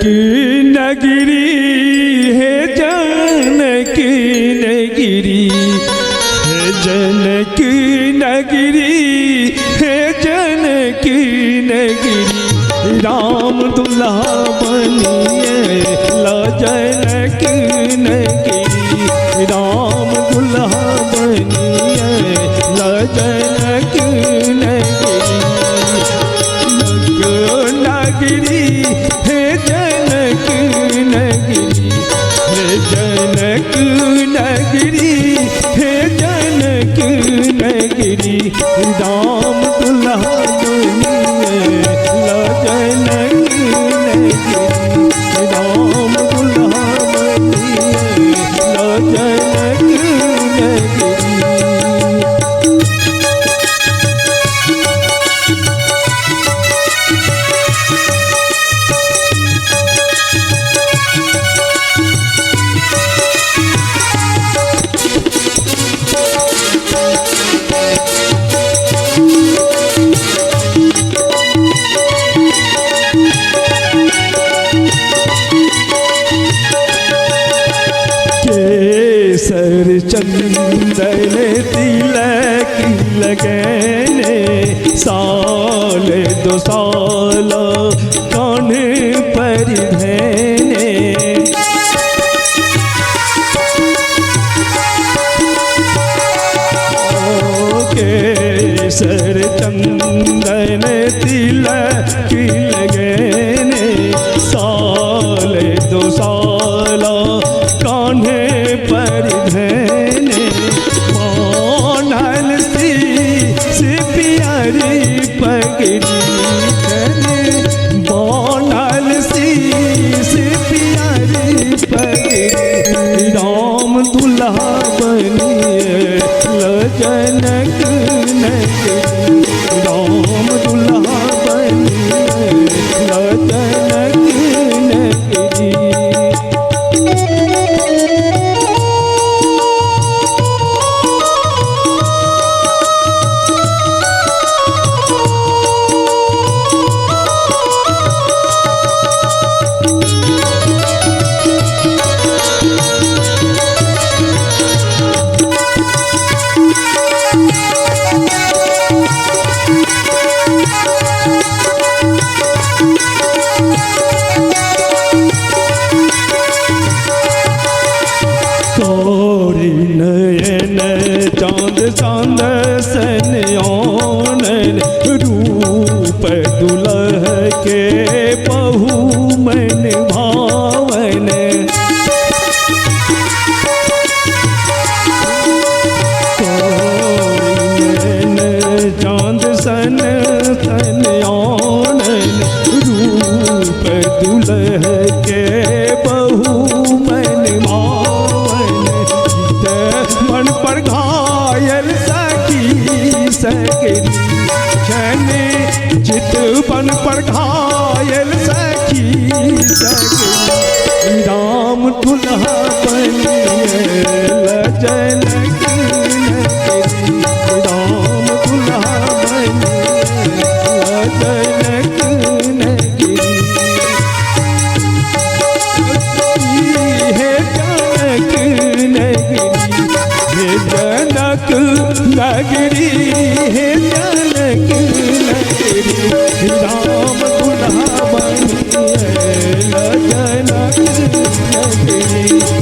नगरी है जनक नगरी है जनक नगरी है जनक नगरी राम दुल्हा बनिए ला जनक नगरी राम दुल्हा बनिए ला जनक नगरी नगरी है जनक नगरी है जनक नगरी है जनक नगरी राम दुल्हा बनिए ला जनक नगरी राम दुल्हा बनिए ला जनक नगरी। केसर चंदन तिलक लगने साल दो साल कान पर धने केसर चंदन तिलक लगने साल दो साल कान्हे पर धने मानल से प्यारी पगड़ी धने मानल से प्यारी पगड़ी राम दुल्हा बनिए ला जनक नगरी राम दुल्हा बनिए ला जनक नगरी। नयन चांद चांद सनयान रूप दुल्ह के बहु मन भावन नयन चांद सन सनयान रूप दुल्ह के बहु मन भावन मन पर घायल सखी सकरी छने चित बन पर घायल सखी सकरी राम दुल्हा बनिए ला जनक नगरी राम दुल्हा बनिए ला जनक नगरी है जनक नगरी हे जनक नगरी हे जनक नगरी राम दुल्हा बनिए ला जनक नगरी